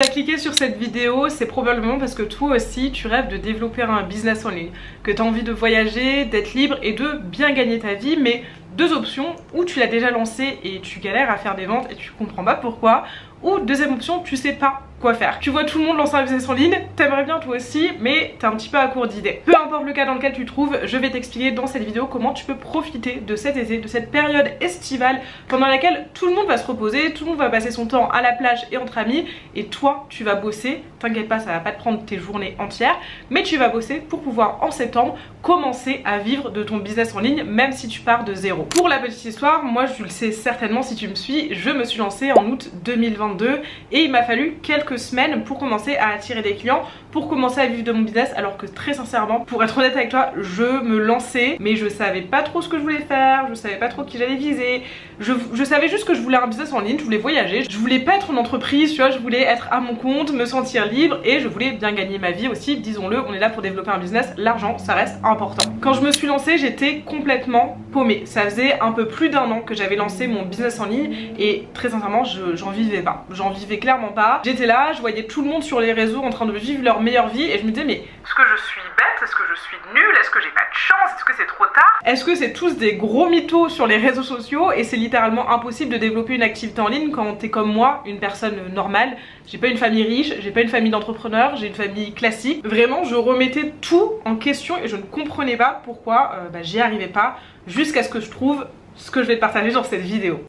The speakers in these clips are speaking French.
Si tu as cliqué sur cette vidéo, c'est probablement parce que toi aussi tu rêves de développer un business en ligne, que tu as envie de voyager, d'être libre et de bien gagner ta vie, mais deux options, ou tu l'as déjà lancé et tu galères à faire des ventes et tu comprends pas pourquoi, ou deuxième option, tu sais pas quoi faire. Tu vois tout le monde lancer un business en ligne, t'aimerais bien toi aussi, mais t'es un petit peu à court d'idées. Peu importe le cas dans lequel tu te trouves, je vais t'expliquer dans cette vidéo comment tu peux profiter de cet été, de cette période estivale pendant laquelle tout le monde va se reposer, tout le monde va passer son temps à la plage et entre amis, et toi tu vas bosser. T'inquiète pas, ça va pas te prendre tes journées entières, mais tu vas bosser pour pouvoir en septembre commencer à vivre de ton business en ligne, même si tu pars de zéro. Pour la petite histoire, moi je le sais certainement si tu me suis, je me suis lancée en août 2022 et il m'a fallu quelques semaines pour commencer à attirer des clients, pour commencer à vivre de mon business, alors que très sincèrement, pour être honnête avec toi, je me lançais mais je savais pas trop ce que je voulais faire, je savais pas trop qui j'allais viser, je savais juste que je voulais un business en ligne, je voulais voyager, je voulais pas être une entreprise, tu vois, je voulais être à mon compte, me sentir libre et je voulais bien gagner ma vie aussi, disons-le, on est là pour développer un business, l'argent ça reste important. Quand je me suis lancée, j'étais complètement paumée, ça faisait un peu plus d'un an que j'avais lancé mon business en ligne et très sincèrement j'en vivais pas, j'en vivais clairement pas. J'étais là, je voyais tout le monde sur les réseaux en train de vivre leur meilleure vie et je me disais mais est-ce que je suis bête, est-ce que je suis nulle, est-ce que j'ai pas de chance, est-ce que c'est trop tard, est-ce que c'est tous des gros mythos sur les réseaux sociaux et c'est littéralement impossible de développer une activité en ligne quand t'es comme moi, une personne normale. J'ai pas une famille riche, j'ai pas une famille d'entrepreneurs, j'ai une famille classique. Vraiment je remettais tout en question et je ne comprenais pas pourquoi j'y arrivais pas, jusqu'à ce que je trouve ce que je vais te partager dans cette vidéo.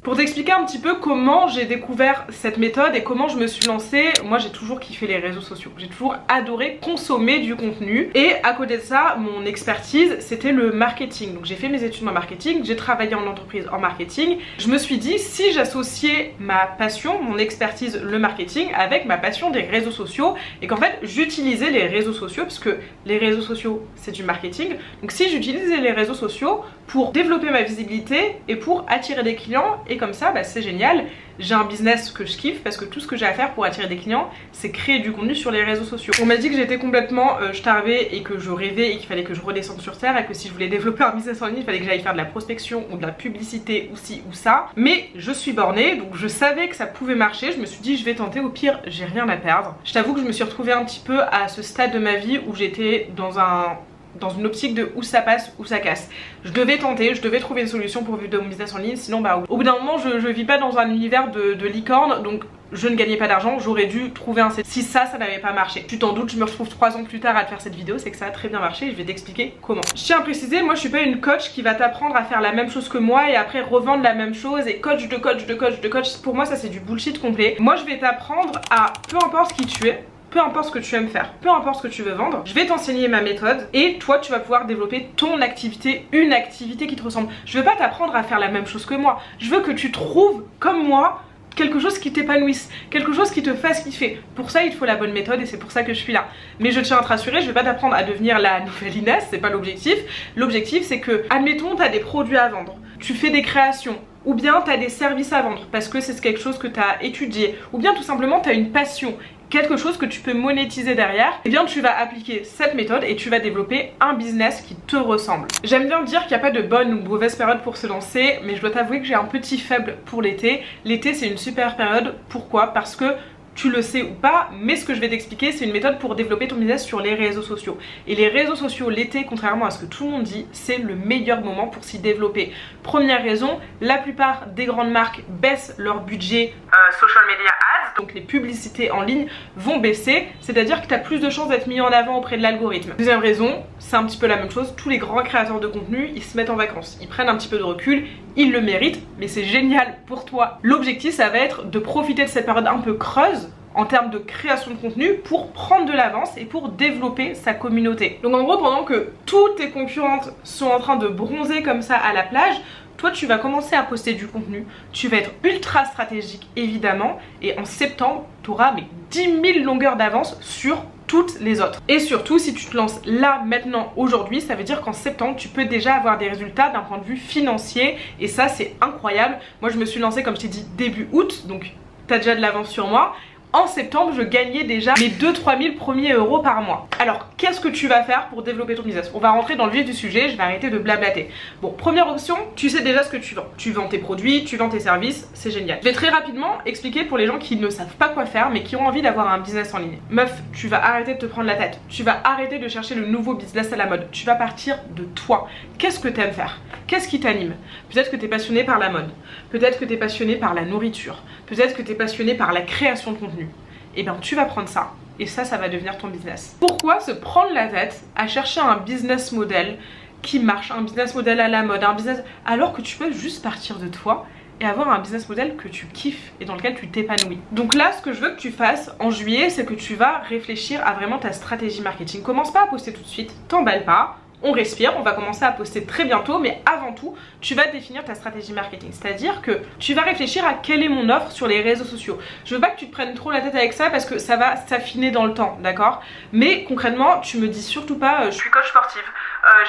Pour t'expliquer un petit peu comment j'ai découvert cette méthode et comment je me suis lancée, moi j'ai toujours kiffé les réseaux sociaux, j'ai toujours adoré consommer du contenu et à côté de ça, mon expertise c'était le marketing. Donc j'ai fait mes études en marketing, j'ai travaillé en entreprise en marketing. Je me suis dit si j'associais ma passion, mon expertise le marketing avec ma passion des réseaux sociaux et qu'en fait j'utilisais les réseaux sociaux parce que les réseaux sociaux c'est du marketing. Donc si j'utilisais les réseaux sociaux pour développer ma visibilité et pour attirer des clients et comme ça c'est génial, j'ai un business que je kiffe parce que tout ce que j'ai à faire pour attirer des clients c'est créer du contenu sur les réseaux sociaux. On m'a dit que j'étais complètement starvée et que je rêvais et qu'il fallait que je redescende sur terre et que si je voulais développer un business en ligne il fallait que j'aille faire de la prospection ou de la publicité ou ci ou ça, mais je suis bornée donc je savais que ça pouvait marcher, je me suis dit je vais tenter, au pire j'ai rien à perdre. Je t'avoue que je me suis retrouvée un petit peu à ce stade de ma vie où j'étais dans une optique de où ça passe, où ça casse. Je devais tenter, je devais trouver une solution pour vivre de mon business en ligne, sinon au bout d'un moment je vis pas dans un univers de licorne, donc je ne gagnais pas d'argent, j'aurais dû trouver un CDI. Si ça n'avait pas marché, tu t'en doutes, je me retrouve 3 ans plus tard à te faire cette vidéo, c'est que ça a très bien marché et je vais t'expliquer comment. Je tiens à préciser, moi je suis pas une coach qui va t'apprendre à faire la même chose que moi et après revendre la même chose et coach de coach de coach de coach, pour moi ça c'est du bullshit complet. Moi je vais t'apprendre à, peu importe qui tu es, peu importe ce que tu aimes faire, peu importe ce que tu veux vendre, je vais t'enseigner ma méthode et toi tu vas pouvoir développer ton activité, une activité qui te ressemble. Je veux pas t'apprendre à faire la même chose que moi, je veux que tu trouves comme moi quelque chose qui t'épanouisse, quelque chose qui te fasse kiffer. Pour ça il te faut la bonne méthode et c'est pour ça que je suis là. Mais je tiens à te rassurer, je vais pas t'apprendre à devenir la nouvelle Inès, c'est pas l'objectif. L'objectif c'est que, admettons t'as des produits à vendre, tu fais des créations, ou bien tu as des services à vendre parce que c'est quelque chose que tu as étudié, ou bien tout simplement tu as une passion, quelque chose que tu peux monétiser derrière, et bien tu vas appliquer cette méthode et tu vas développer un business qui te ressemble. J'aime bien dire qu'il n'y a pas de bonne ou mauvaise période pour se lancer, mais je dois t'avouer que j'ai un petit faible pour l'été. L'été c'est une super période, pourquoi? Parce que tu le sais ou pas, mais ce que je vais t'expliquer c'est une méthode pour développer ton business sur les réseaux sociaux. Et les réseaux sociaux l'été, contrairement à ce que tout le monde dit, c'est le meilleur moment pour s'y développer. Première raison, la plupart des grandes marques baissent leur budget social media ads, donc les publicités en ligne vont baisser, c'est-à-dire que tu as plus de chances d'être mis en avant auprès de l'algorithme. Deuxième raison, c'est un petit peu la même chose, tous les grands créateurs de contenu, ils se mettent en vacances, ils prennent un petit peu de recul, ils le méritent, mais c'est génial pour toi. L'objectif ça va être de profiter de cette période un peu creuse en termes de création de contenu pour prendre de l'avance et pour développer sa communauté. Donc en gros, pendant que toutes tes concurrentes sont en train de bronzer comme ça à la plage, toi tu vas commencer à poster du contenu, tu vas être ultra stratégique évidemment, et en septembre tu auras 10 000 longueurs d'avance sur toutes les autres. Et surtout si tu te lances là maintenant aujourd'hui, ça veut dire qu'en septembre tu peux déjà avoir des résultats d'un point de vue financier et ça c'est incroyable. Moi je me suis lancée comme je t'ai dit début août, donc tu as déjà de l'avance sur moi. en septembre, je gagnais déjà mes 2-3 000 premiers euros par mois. Alors, qu'est-ce que tu vas faire pour développer ton business? On va rentrer dans le vif du sujet, je vais arrêter de blablater. Bon, première option, tu sais déjà ce que tu vends. Tu vends tes produits, tu vends tes services, c'est génial. Je vais très rapidement expliquer pour les gens qui ne savent pas quoi faire, mais qui ont envie d'avoir un business en ligne. Meuf, tu vas arrêter de te prendre la tête. Tu vas arrêter de chercher le nouveau business à la mode. Tu vas partir de toi. Qu'est-ce que tu aimes faire? Qu'est-ce qui t'anime? Peut-être que tu es passionné par la mode. Peut-être que tu es passionné par la nourriture. Peut-être que tu es passionné par la création de contenu. Et bien tu vas prendre ça. Et ça va devenir ton business. Pourquoi se prendre la tête à chercher un business model qui marche, un business model à la mode, un business alors que tu peux juste partir de toi et avoir un business model que tu kiffes et dans lequel tu t'épanouis. Donc là, ce que je veux que tu fasses en juillet, c'est que tu vas réfléchir à vraiment ta stratégie marketing. Commence pas à poster tout de suite, t'emballe pas. On respire, on va commencer à poster très bientôt, mais avant tout, tu vas définir ta stratégie marketing. C'est-à-dire que tu vas réfléchir à quelle est mon offre sur les réseaux sociaux. Je veux pas que tu te prennes trop la tête avec ça parce que ça va s'affiner dans le temps, d'accord? Mais concrètement, tu me dis surtout pas je suis coach sportive,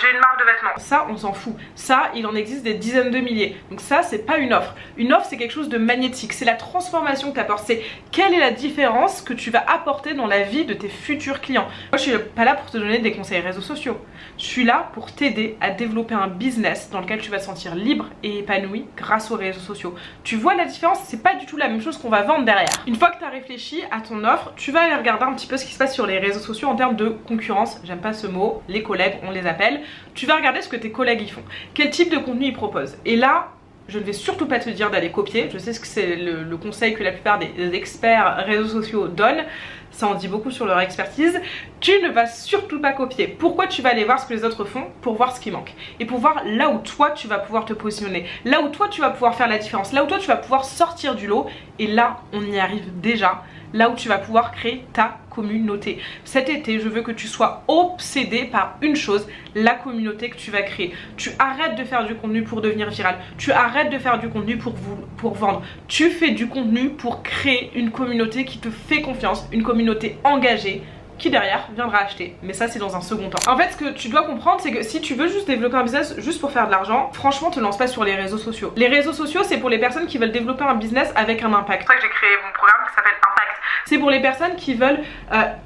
j'ai une marque de vêtements. Ça, on s'en fout. Ça, il en existe des dizaines de milliers. Donc ça, c'est pas une offre. Une offre, c'est quelque chose de magnétique. C'est la transformation que tu apportes. C'est quelle est la différence que tu vas apporter dans la vie de tes futurs clients. Moi, je suis pas là pour te donner des conseils réseaux sociaux. Je suis là pour t'aider à développer un business dans lequel tu vas te sentir libre et épanoui grâce aux réseaux sociaux. Tu vois la différence? C'est pas du tout la même chose qu'on va vendre derrière. Une fois que tu as réfléchi à ton offre, tu vas aller regarder un petit peu ce qui se passe sur les réseaux sociaux en termes de concurrence. J'aime pas ce mot, les collègues, on les appelle. Tu vas regarder ce que tes collègues y font, quel type de contenu ils proposent. Et là, je ne vais surtout pas te dire d'aller copier. Je sais ce que c'est le conseil que la plupart des experts réseaux sociaux donnent. Ça en dit beaucoup sur leur expertise. Tu ne vas surtout pas copier. Pourquoi? Tu vas aller voir ce que les autres font pour voir ce qui manque. Et pour voir là où toi tu vas pouvoir te positionner. Là où toi tu vas pouvoir faire la différence. Là où toi tu vas pouvoir sortir du lot. Et là, on y arrive déjà. Là où tu vas pouvoir créer ta communauté. Cet été, je veux que tu sois obsédé par une chose, la communauté que tu vas créer. Tu arrêtes de faire du contenu pour devenir viral. Tu arrêtes de faire du contenu pour vendre. Tu fais du contenu pour créer une communauté qui te fait confiance, une communauté engagée qui derrière viendra acheter. Mais ça, c'est dans un second temps. En fait, ce que tu dois comprendre, c'est que si tu veux juste développer un business juste pour faire de l'argent, franchement, te lance pas sur les réseaux sociaux. Les réseaux sociaux, c'est pour les personnes qui veulent développer un business avec un impact. C'est pour ça que j'ai créé mon programme qui s'appelle Impact. C'est pour les personnes qui veulent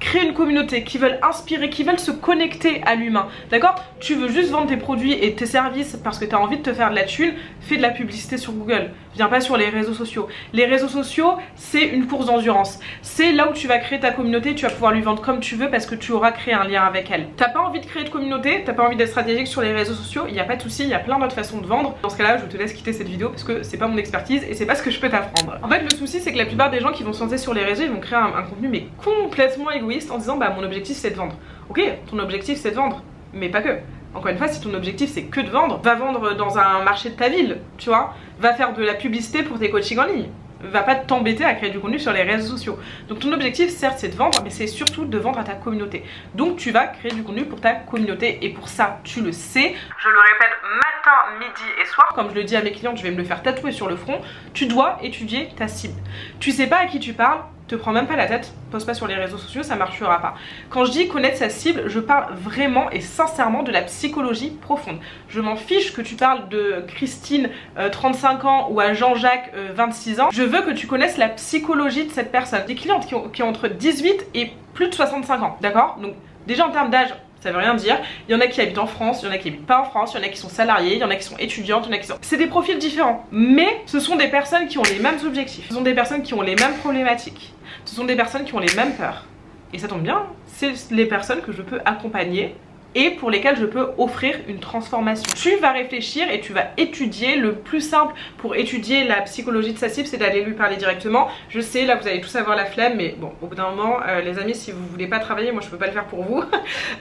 créer une communauté, qui veulent inspirer, qui veulent se connecter à l'humain. D'accord? Tu veux juste vendre tes produits et tes services parce que tu as envie de te faire de la thune, fais de la publicité sur Google. Viens pas sur les réseaux sociaux. Les réseaux sociaux, c'est une course d'endurance. C'est là où tu vas créer ta communauté, tu vas pouvoir lui vendre comme tu veux parce que tu auras créé un lien avec elle. T'as pas envie de créer de communauté, t'as pas envie d'être stratégique sur les réseaux sociaux, il n'y a pas de souci, il y a plein d'autres façons de vendre. Dans ce cas-là, je te laisse quitter cette vidéo parce que c'est pas mon expertise et c'est pas ce que je peux t'apprendre. En fait, le souci, c'est que la plupart des gens qui vont se lancer sur les réseaux, ils vont créer un contenu mais complètement égoïste en disant bah mon objectif c'est de vendre. Ok, ton objectif c'est de vendre, mais pas que. Encore une fois, si ton objectif c'est que de vendre, va vendre dans un marché de ta ville, tu vois. Va faire de la publicité pour tes coachings en ligne. Va pas t'embêter à créer du contenu sur les réseaux sociaux. Donc ton objectif certes c'est de vendre, mais c'est surtout de vendre à ta communauté. Donc tu vas créer du contenu pour ta communauté et pour ça tu le sais, je le répète matin, midi et soir, comme je le dis à mes clientes, je vais me le faire tatouer sur le front, tu dois étudier ta cible. Tu sais pas à qui tu parles, te prends même pas la tête, poste pas sur les réseaux sociaux, ça marchera pas. Quand je dis connaître sa cible, je parle vraiment et sincèrement de la psychologie profonde. Je m'en fiche que tu parles de Christine 35 ans ou à Jean-Jacques 26 ans. Je veux que tu connaisses la psychologie de cette personne. Des clientes qui ont entre 18 et plus de 65 ans, d'accord? Donc déjà en termes d'âge, ça veut rien dire. Il y en a qui habitent en France, il y en a qui habitent pas en France, il y en a qui sont salariés, il y en a qui sont étudiantes, il y en a qui sont... C'est des profils différents. Mais ce sont des personnes qui ont les mêmes objectifs. Ce sont des personnes qui ont les mêmes problématiques. Ce sont des personnes qui ont les mêmes peurs. Et ça tombe bien, c'est les personnes que je peux accompagner et pour lesquelles je peux offrir une transformation. Tu vas réfléchir et tu vas étudier. Le plus simple pour étudier la psychologie de sa cible, c'est d'aller lui parler directement. Je sais, là vous allez tous avoir la flemme, mais bon, au bout d'un moment, les amis, si vous voulez pas travailler, moi je peux pas le faire pour vous.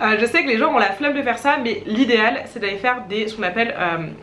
Je sais que les gens ont la flemme de faire ça, mais l'idéal c'est d'aller faire ce qu'on appelle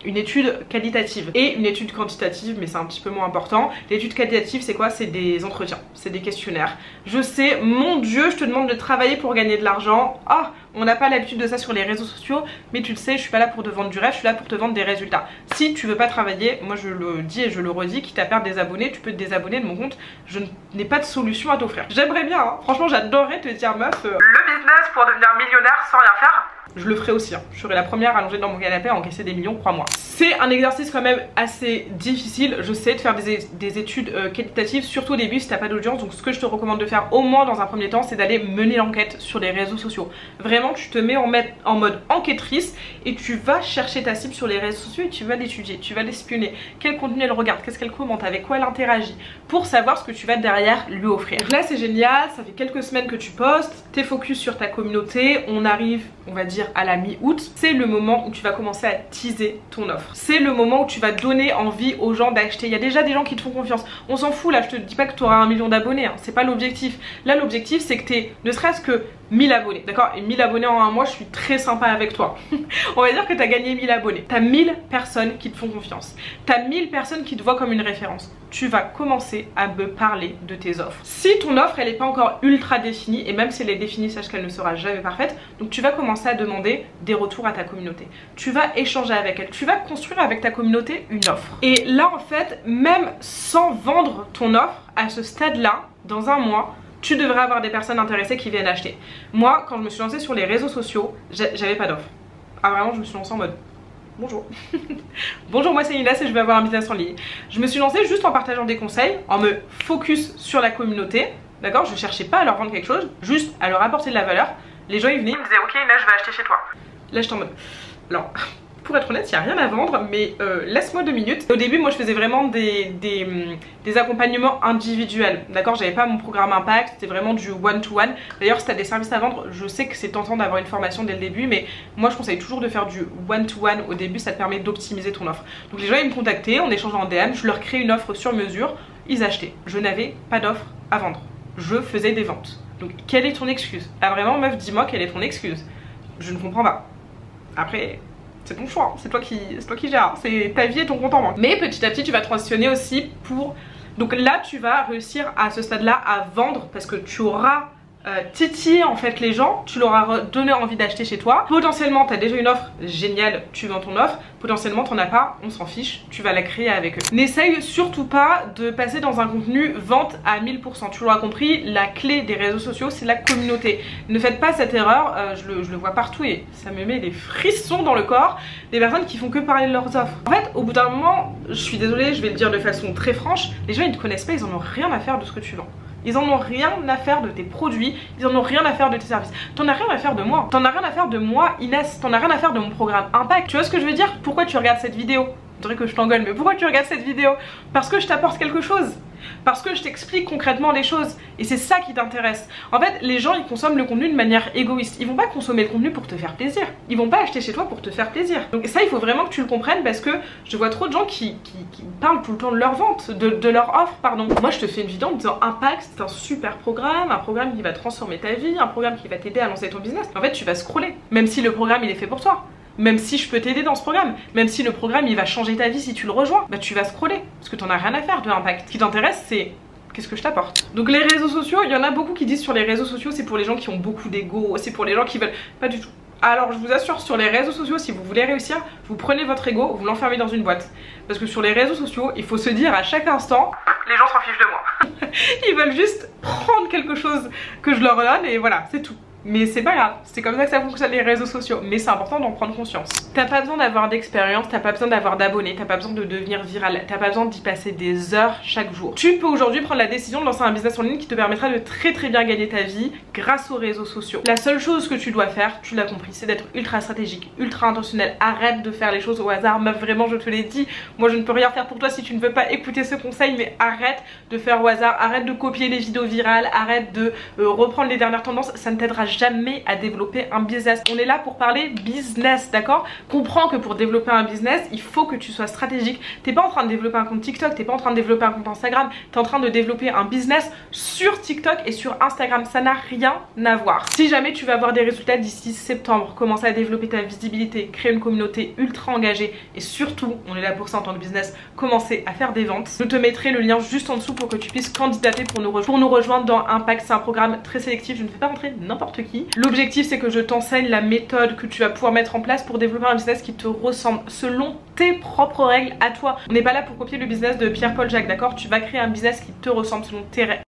une étude qualitative et une étude quantitative, mais c'est un petit peu moins important. L'étude qualitative, c'est quoi? C'est des entretiens, c'est des questionnaires. Je sais, mon Dieu, je te demande de travailler pour gagner de l'argent. Ah, on n'a pas l'habitude de ça sur les réseaux sociaux, mais tu le sais, je suis pas là pour te vendre du rêve, je suis là pour te vendre des résultats. Si tu veux pas travailler, moi je le dis et je le redis, quitte à perdre des abonnés, tu peux te désabonner de mon compte, je n'ai pas de solution à t'offrir. J'aimerais bien, hein. Franchement j'adorerais te dire meuf, le business pour devenir millionnaire sans rien faire. je le ferai aussi, hein. Je serai la première allongée dans mon canapé à encaisser des millions, crois-moi. C'est un exercice quand même assez difficile, je sais, de faire des études qualitatives, surtout au début si t'as pas d'audience. Donc ce que je te recommande de faire au moins dans un premier temps, c'est d'aller mener l'enquête sur les réseaux sociaux. Vraiment, tu te mets en mode enquêtrice et tu vas chercher ta cible sur les réseaux sociaux et tu vas l'étudier, tu vas l'espionner. Quel contenu elle regarde, qu'est-ce qu'elle commente, avec quoi elle interagit, pour savoir ce que tu vas derrière lui offrir. Donc là c'est génial, ça fait quelques semaines que tu postes, t'es focus sur ta communauté, on arrive, on va dire, à la mi-août. C'est le moment où tu vas commencer à teaser ton offre. C'est le moment où tu vas donner envie aux gens d'acheter. Il y a déjà des gens qui te font confiance. On s'en fout là, je te dis pas que tu auras 1 million d'abonnés, hein. C'est pas l'objectif. Là l'objectif c'est que t'aies ne serait-ce que 1000 abonnés, d'accord? Et 1000 abonnés en un mois, je suis très sympa avec toi. On va dire que tu as gagné 1000 abonnés. Tu as 1000 personnes qui te font confiance. Tu as 1000 personnes qui te voient comme une référence. Tu vas commencer à me parler de tes offres. Si ton offre, elle n'est pas encore ultra définie, et même si elle est définie, sache qu'elle ne sera jamais parfaite, donc tu vas commencer à demander des retours à ta communauté. Tu vas échanger avec elle. Tu vas construire avec ta communauté une offre. Et là, en fait, même sans vendre ton offre, à ce stade-là, dans un mois, tu devrais avoir des personnes intéressées qui viennent acheter. Moi, quand je me suis lancée sur les réseaux sociaux, j'avais pas d'offre. Ah vraiment, je me suis lancée en mode bonjour. Bonjour, moi c'est Inès et je vais avoir un business en ligne. Je me suis lancée juste en partageant des conseils, en me focus sur la communauté. D'accord, je cherchais pas à leur vendre quelque chose, juste à leur apporter de la valeur. Les gens ils venaient, ils me disaient ok Inès, je vais acheter chez toi. Là j'étais en mode, alors pour être honnête, il n'y a rien à vendre, mais laisse-moi 2 minutes. Au début, moi, je faisais vraiment des accompagnements individuels. D'accord, j'avais pas mon programme Impact, c'était vraiment du one-to-one. D'ailleurs, si tu as des services à vendre, je sais que c'est tentant d'avoir une formation dès le début, mais moi, je conseille toujours de faire du one-to-one au début, ça te permet d'optimiser ton offre. Donc, les gens, ils me contactaient, on échangeait en DM, je leur créais une offre sur mesure, ils achetaient. Je n'avais pas d'offre à vendre. Je faisais des ventes. Donc, quelle est ton excuse? Ah, vraiment, meuf, dis-moi quelle est ton excuse. Je ne comprends pas. Après, c'est ton choix, c'est toi qui gères, c'est ta vie et ton compte en banque. Mais petit à petit tu vas transitionner aussi pour... Donc là tu vas réussir à ce stade là à vendre parce que tu auras titiller en fait les gens, tu leur as donné envie d'acheter chez toi. Potentiellement tu as déjà une offre géniale, tu vends ton offre. Potentiellement t'en as pas, on s'en fiche, tu vas la créer avec eux. N'essaye surtout pas de passer dans un contenu vente à 1000%. Tu l'auras compris, la clé des réseaux sociaux c'est la communauté. Ne faites pas cette erreur, je le vois partout et ça me met des frissons dans le corps. Des personnes qui font que parler de leurs offres. En fait au bout d'un moment, je suis désolée, je vais le dire de façon très franche, les gens ils ne te connaissent pas, ils en ont rien à faire de ce que tu vends. Ils en ont rien à faire de tes produits, ils en ont rien à faire de tes services. T'en as rien à faire de moi. T'en as rien à faire de moi, Inès. T'en as rien à faire de mon programme Impact. Tu vois ce que je veux dire? Pourquoi tu regardes cette vidéo? Je dirais que je t'engueule, mais pourquoi tu regardes cette vidéo? Parce que je t'apporte quelque chose. Parce que je t'explique concrètement les choses. Et c'est ça qui t'intéresse. En fait, les gens, ils consomment le contenu de manière égoïste. Ils vont pas consommer le contenu pour te faire plaisir. Ils vont pas acheter chez toi pour te faire plaisir. Donc ça, il faut vraiment que tu le comprennes parce que je vois trop de gens qui parlent tout le temps de leur vente, de leur offre, pardon. Moi, je te fais une vidéo en me disant Impact, c'est un super programme, un programme qui va transformer ta vie, un programme qui va t'aider à lancer ton business. En fait, tu vas scroller. Même si le programme, il est fait pour toi. Même si je peux t'aider dans ce programme, même si le programme il va changer ta vie si tu le rejoins, bah tu vas scroller parce que t'en as rien à faire de Impact. Ce qui t'intéresse c'est qu'est-ce que je t'apporte. Donc les réseaux sociaux, il y en a beaucoup qui disent sur les réseaux sociaux c'est pour les gens qui ont beaucoup d'ego, c'est pour les gens qui veulent... Pas du tout. Alors je vous assure, sur les réseaux sociaux, si vous voulez réussir, vous prenez votre ego, vous l'enfermez dans une boîte. Parce que sur les réseaux sociaux, il faut se dire à chaque instant, les gens s'en fichent de moi. Ils veulent juste prendre quelque chose que je leur donne et voilà, c'est tout. Mais c'est pas grave, c'est comme ça que ça fonctionne les réseaux sociaux. Mais c'est important d'en prendre conscience. T'as pas besoin d'avoir d'expérience, t'as pas besoin d'avoir d'abonnés, t'as pas besoin de devenir viral, t'as pas besoin d'y passer des heures chaque jour. Tu peux aujourd'hui prendre la décision de lancer un business en ligne qui te permettra de très bien gagner ta vie grâce aux réseaux sociaux. La seule chose que tu dois faire, tu l'as compris, c'est d'être ultra stratégique, ultra intentionnel. Arrête de faire les choses au hasard, meuf, vraiment je te l'ai dit. Moi je ne peux rien faire pour toi si tu ne veux pas écouter ce conseil, mais arrête de faire au hasard, arrête de copier les vidéos virales, arrête de reprendre les dernières tendances, ça ne t'aidera jamais à développer un business. On est là pour parler business, d'accord? Comprends que pour développer un business, il faut que tu sois stratégique. T'es pas en train de développer un compte TikTok, t'es pas en train de développer un compte Instagram, t'es en train de développer un business sur TikTok et sur Instagram. Ça n'a rien à voir. Si jamais tu veux avoir des résultats d'ici septembre, commencer à développer ta visibilité, créer une communauté ultra engagée et surtout, on est là pour ça en tant que business, commencer à faire des ventes, je te mettrai le lien juste en dessous pour que tu puisses candidater pour nous rejoindre dans Impact. C'est un programme très sélectif, je ne fais pas rentrer n'importe qui. L'objectif c'est que je t'enseigne la méthode que tu vas pouvoir mettre en place pour développer un business qui te ressemble selon tes propres règles à toi. On n'est pas là pour copier le business de Pierre-Paul Jacques, d'accord? Tu vas créer un business qui te ressemble selon tes règles